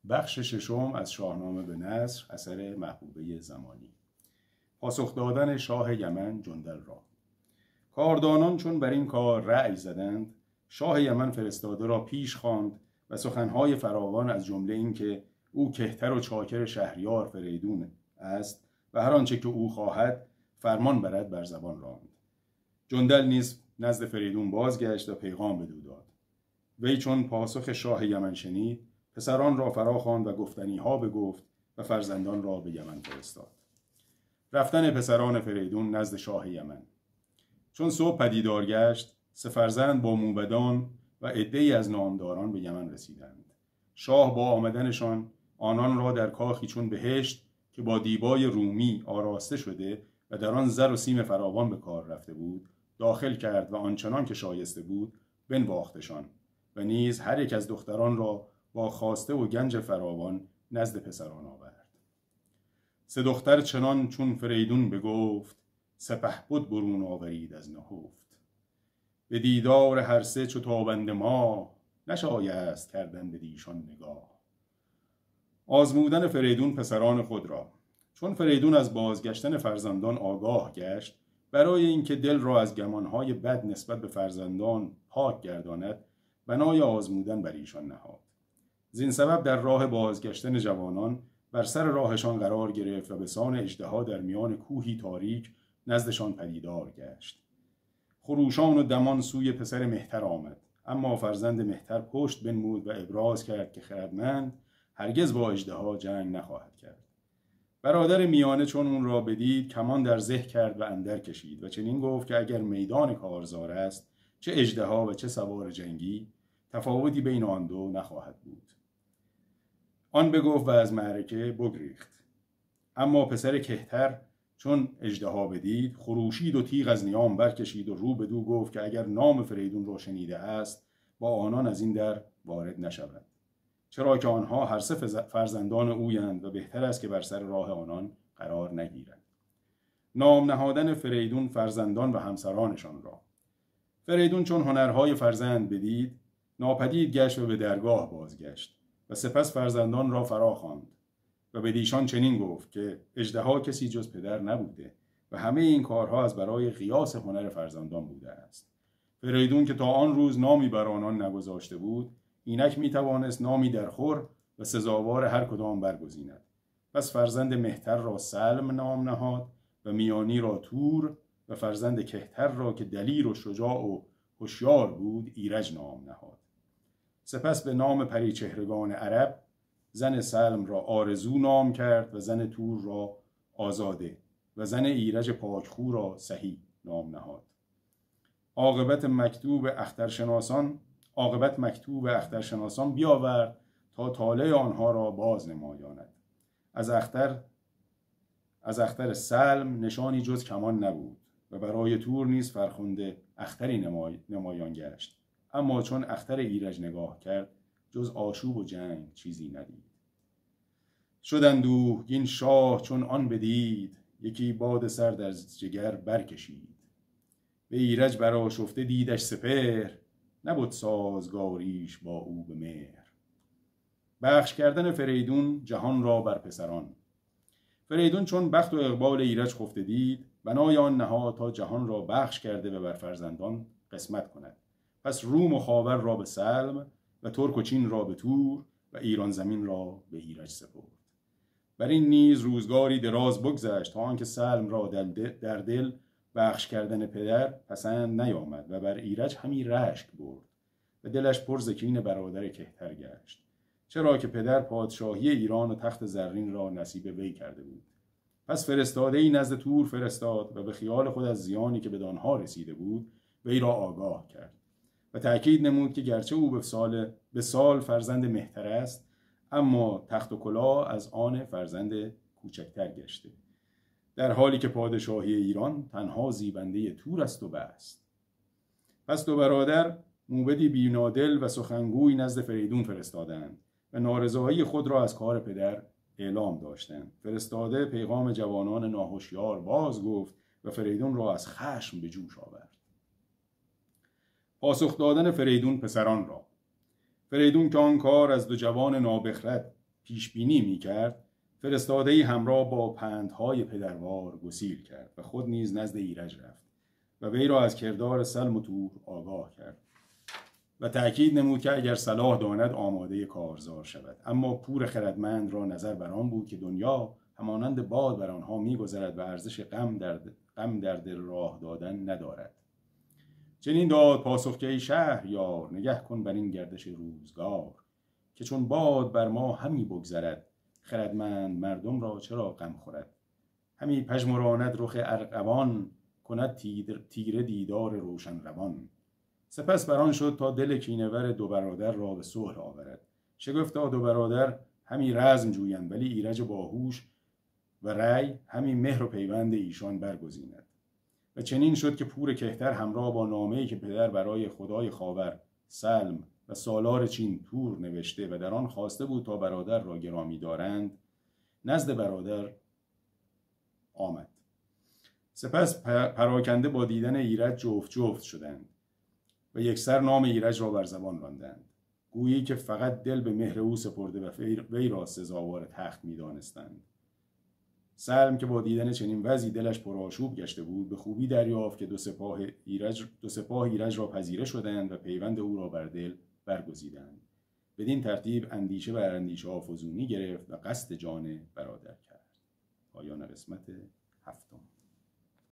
بخش ششم از شاهنامه به نثر اثر محبوبه زمانی. پاسخ دادن شاه یمن جندل را. کاردانان چون بر این کار رأی زدند، شاه یمن فرستاده را پیش خواند و سخنهای فراوان از جمله این که او کهتر و چاکر شهریار فریدون است و هر آنچه که او خواهد فرمان برد بر زبان راند. جندل نیز نزد فریدون بازگشت و پیغام بدو داد. وی چون پاسخ شاه یمن شنید، پسران را فرا خواند و گفتنی ها بگفت و فرزندان را به یمن فرستاد. رفتن پسران فریدون نزد شاه یمن. چون صبح پدیدار گشت، 3 فرزند با موبدان و عده‌ای از نامداران به یمن رسیدند. شاه با آمدنشان آنان را در کاخی چون بهشت که با دیبای رومی آراسته شده و در آن زر و سیم فراوان به کار رفته بود داخل کرد و آنچنان که شایسته بود بنواختشان و نیز هر یک از دختران را با خواسته و گنج فراوان نزد پسران آورد. 3 دختر چنان چون فریدون بگفت، سپهبد برون آورید از نهفت. به دیدار هر 3 چو تابند ما، نشایست کردن بدیشان نگاه. آزمودن فریدون پسران خود را. چون فریدون از بازگشتن فرزندان آگاه گشت، برای اینکه دل را از گمانهای بد نسبت به فرزندان پاک گرداند، بنای آزمودن بر ایشان نهاد. زین سبب در راه بازگشتن جوانان بر سر راهشان قرار گرفت و به سان اژدها در میان کوهی تاریک نزدشان پدیدار گشت. خروشان و دمان سوی پسر مهتر آمد، اما فرزند مهتر پشت بنمود و ابراز کرد که خردمند هرگز با اژدها جنگ نخواهد کرد. برادر میانه چون اون را بدید کمان در زه کرد و اندر کشید و چنین گفت که اگر میدان کارزار است، چه اژدها و چه سوار جنگی، تفاوتی بین آن دو نخواهد بود. آن بگفت و از معرکه بگریخت. اما پسر کهتر چون اژدها بدید خروشید و تیغ از نیام برکشید و رو بدو گفت که اگر نام فریدون را شنیده است با آنان از این در وارد نشود، چرا که آنها هر 3 فرزندان اویند و بهتر است که بر سر راه آنان قرار نگیرند. نام نهادن فریدون فرزندان و همسرانشان را. فریدون چون هنرهای فرزند بدید ناپدید گشت و به درگاه بازگشت و سپس فرزندان را فرا خواند و بدیشان چنین گفت که اژدها کسی جز پدر نبوده و همه این کارها از برای قیاس هنر فرزندان بوده است. فریدون که تا آن روز نامی بر آنان نگذاشته بود، اینک میتوانست نامی درخور و سزاوار هر کدام برگزیند. پس فرزند مهتر را سلم نام نهاد و میانی را تور و فرزند کهتر را که دلیر و شجاع و هوشیار بود ایرج نام نهاد. سپس به نام پریچهرگان عرب زن سلم را آرزو نام کرد و زن تور را آزاده و زن ایرج پاکخو را سهی نام نهاد. عاقبت مکتوب اخترشناسان بیاورد تا طالع آنها را باز نمایاند. از اختر سلم نشانی جز کمان نبود و برای تور نیز فرخنده اختری نمایان گشت، اما چون اختر ایرج نگاه کرد جز آشوب و جنگ چیزی ندید. شد اندوهگین شاه چون آن بدید، یکی باد سرد از جگر برکشید. به ایرج برآشفته دیدش سپهر، نبود سازگاریش با او به مهر. بخش کردن فریدون جهان را بر پسران. فریدون چون بخت و اقبال ایرج خفته دید، بنای آن نهاد تا جهان را بخش کرده و بر فرزندان قسمت کند. پس روم و خاور را به سلم و ترک و چین را به تور و ایران زمین را به ایرج سپرد. بر این نیز روزگاری دراز بگذشت تا آنکه سلم را در دل بخش کردن پدر پسند نیامد و بر ایرج همی رشک برد و دلش پر ز کین برادر کهتر گشت، چرا که پدر پادشاهی ایران و تخت زرین را نصیب وی کرده بود. پس فرستاده‌ای نزد تور فرستاد و به خیال خود از زیانی که بدانها رسیده بود وی را آگاه کرد و تأکید نمود که گرچه او به سال فرزند مهتر است، اما تخت و کلاه از آن فرزند کوچکتر گشته، در حالی که پادشاهی ایران تنها زیبنده تور است و بست. پس 2 برادر موبدی بینادل و سخنگوی نزد فریدون فرستادند و نارضایی خود را از کار پدر اعلام داشتند. فرستاده پیغام جوانان ناهوشیار باز گفت و فریدون را از خشم به جوش آورد. پاسخ دادن فریدون پسران را. فریدون که آن کار از 2 جوان نابخرد پیش بینی می کرد، فرستاده‌ای همراه با پندهای پدروار گسیل کرد و خود نیز نزد ایرج رفت و وی را از کردار سلم و تور آگاه کرد و تأکید نمود که اگر صلاح داند آماده کارزار شود. اما پور خردمند را نظر بر آن بود که دنیا همانند باد بر آنها می‌گذرد و ارزش غم در دل راه دادن ندارد. چنین داد پاسخ که ای شهریار، نگه کن بر این گردش روزگار، که چون باد بر ما همی بگذرد، خردمند مردم را چرا غم خورد. همی پژمراند رخ ارغوان، کند تیره دیدار روشن روان. سپس بران شد تا دل کینه‌ور دو برادر را به صلح آورد. شگفتا دو برادر همی رزم جویند، ولی ایرج باهوش و رای همی مهر و پیوند ایشان برگزیند. و چنین شد که پور کهتر همراه با نامه‌ای که پدر برای خدای خاور سلم و سالار چین تور نوشته و در آن خواسته بود تا برادر را گرامی دارند، نزد برادر آمد. سپس پراکنده با دیدن ایرج جفت جفت شدند و یکسر نام ایرج را بر زبان راندند، گویی که فقط دل به مهر او سپرده و وی را سزاوار تخت می‌دانستند. سلم که با دیدن چنین وضعی دلش پرآشوب گشته بود، به خوبی دریافت که دو سپاه ایرج را پذیره شدند و پیوند او را بر دل برگزیدند. بدین ترتیب اندیشه بر اندیشه ها فزونی گرفت و قصد جان برادر کرد. پایان قسمت 7.